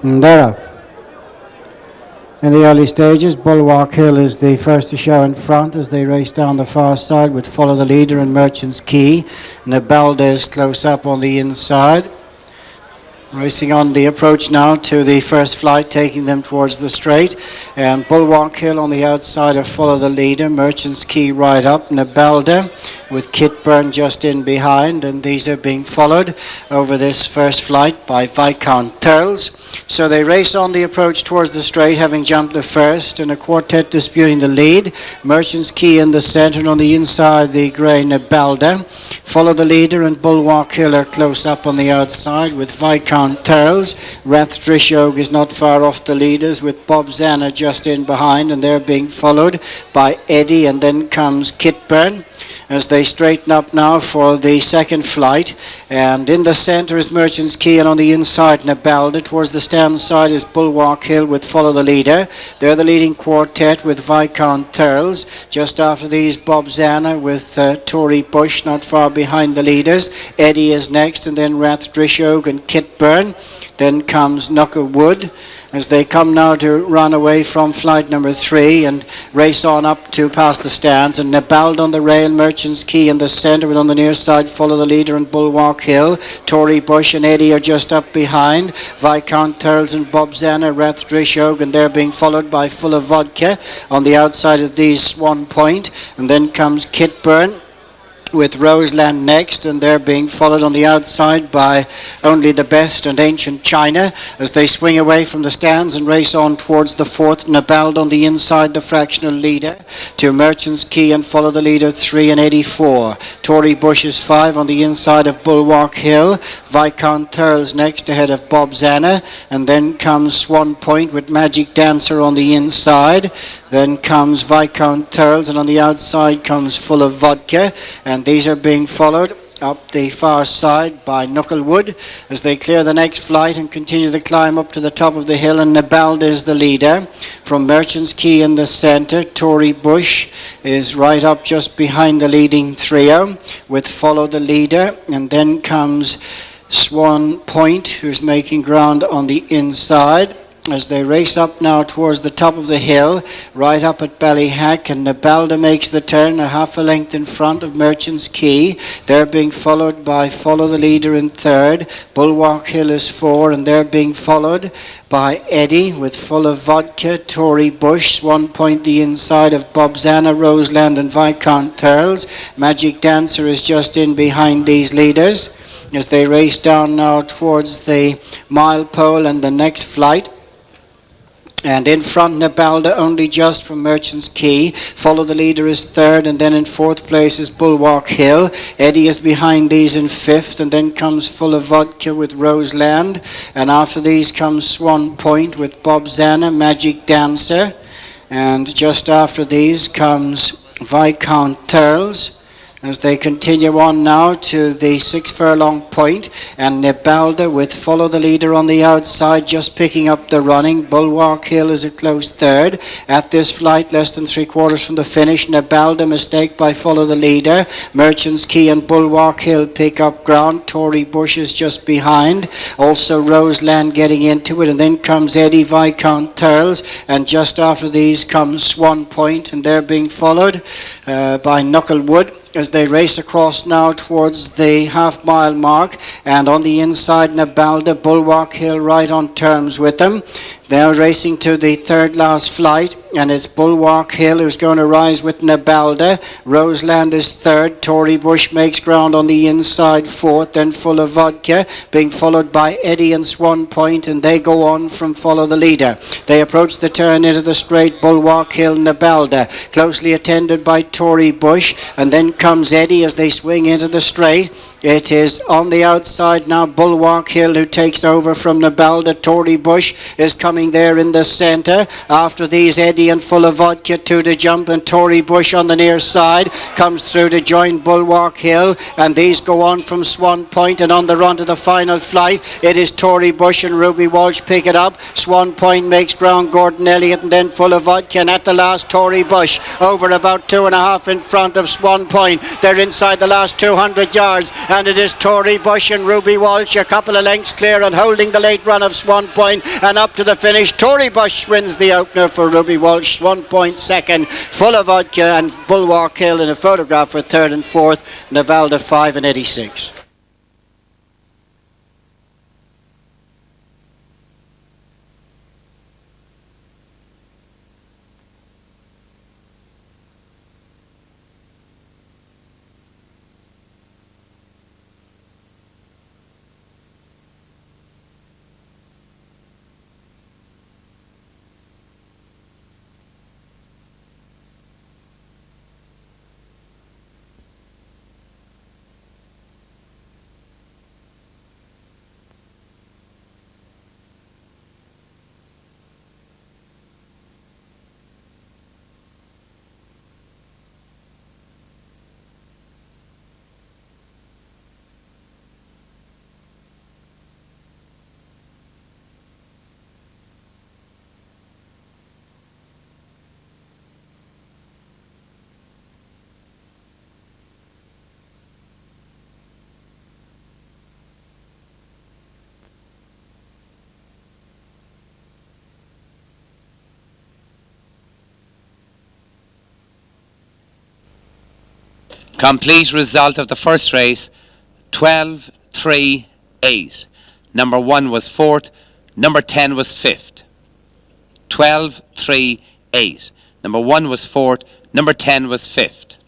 Thereof. In the early stages, Bulwark Hill is the first to show in front as they race down the far side with Follow the Leader and Merchant's Key. Nabalda is close up on the inside. Racing on the approach now to the first flight, taking them towards the straight. And Bulwark Hill on the outside of Follow the Leader, Merchant's Key right up, Nabalda with Kitburn just in behind, and these are being followed over this first flight by Viscount Turles. So they race on the approach towards the straight, having jumped the first, and a quartet disputing the lead. Merchant's Key in the centre, and on the inside the grey Nabalda. Follow the Leader and Bulwark Hill are close up on the outside with Viscount Turles. Rathdrishog is not far off the leaders with Bob Zanna just in behind, and they're being followed by Eddie, and then comes Kitburn as they straighten up now for the second flight. And in the centre is Merchant's Key, and on the inside Nabalda. Towards the stand side is Bulwark Hill with Follow the Leader. They're the leading quartet with Viscount Turles. Just after these, Bob Zanna with Tory Bush not far behind the leaders. Eddie is next, and then Rathdrishog and Kitburn. Then comes Knucklewood as they come now to run away from flight number 3 and race on up to past the stands. And Nabalda on the rail, Merchant's Key in the centre, with on the near side Follow the Leader and Bulwark Hill. Tory Bush and Eddie are just up behind. Viscount Turles and Bob Zanna, Rathdrishog, and they're being followed by Full of Vodka on the outside of these Swan Point. And then comes Kitburn with Roseland next, and they're being followed on the outside by Only the Best and Ancient China as they swing away from the stands and race on towards the fourth. Nabalda on the inside, the fractional leader, to Merchant's Key and Follow the Leader 3 and Eddie 4. Tory Bush is 5 on the inside of Bulwark Hill. Viscount Turles next ahead of Bob Zanna, and then comes Swan Point with Magic Dancer on the inside. Then comes Viscount Turles, and on the outside comes Full of Vodka, and these are being followed up the far side by Knucklewood as they clear the next flight and continue the climb up to the top of the hill. And Nabalda is the leader. From Merchant's Key in the centre, Tory Bush is right up just behind the leading trio with Follow the Leader, and then comes Swan Point, who's making ground on the inside as they race up now towards the top of the hill, right up at Ballyhack. And Nabalda makes the turn, a half a length in front of Merchant's Key. They're being followed by Follow the Leader in third. Bulwark Hill is 4, and they're being followed by Eddie with Full of Vodka, Tory Bush, Swan Point the inside of Bob Zanna, Roseland and Viscount Turles. Magic Dancer is just in behind these leaders as they race down now towards the milepole and the next flight. And in front, Nabalda only just from Merchant's Key. Follow the Leader is third, and then in fourth place is Bulwark Hill. Eddie is behind these in fifth, and then comes Full of Vodka with Roseland. And after these comes Swan Point with Bob Zanna, Magic Dancer. And just after these comes Viscount Turles as they continue on now to the 6 furlong point, and Nabalda with Follow the Leader on the outside just picking up the running. Bulwark Hill is a close third. At this flight, less than 3/4 from the finish, Nabalda mistake by Follow the Leader. Merchant's Key and Bulwark Hill pick up ground. Tory Bush is just behind. Also Roseland getting into it, and then comes Eddie, Viscount Turles, and just after these comes Swan Point, and they're being followed by Knucklewood as they race across now towards the half-mile mark. And on the inside, Nabalda, Bulwark Hill right on terms with them. They're racing to the third last flight, and it's Bulwark Hill who's going to rise with Nabalda. Roseland is third. Tory Bush makes ground on the inside, fourth. Then Full of Vodka being followed by Eddie and Swan Point, and they go on from Follow the Leader. They approach the turn into the straight. Bulwark Hill, Nabalda closely attended by Tory Bush, and then comes Eddie as they swing into the straight. It is on the outside now Bulwark Hill who takes over from Nabalda. Tory Bush is coming coming there in the centre. After these, Eddie and Full of Vodka to the jump, and Tory Bush on the near side comes through to join Bulwark Hill, and these go on from Swan Point, and on the run to the final flight it is Tory Bush and Ruby Walsh pick it up. Swan Point makes ground, Gordon Elliott, and then Full of Vodka, and at the last Tory Bush over about 2.5 in front of Swan Point. They're inside the last 200 yards, and it is Tory Bush and Ruby Walsh a couple of lengths clear and holding the late run of Swan Point, and up to the finish Tory Bush wins the opener for Ruby Walsh, Swan Point second, Full of Vodka and Bulwark Hill in a photograph for third and fourth, Navalda 5 and Eddie 6. Complete result of the first race, 12-3-8. Number 1 was 4th, number 10 was 5th. 12-3-8. Number 1 was 4th, number 10 was 5th.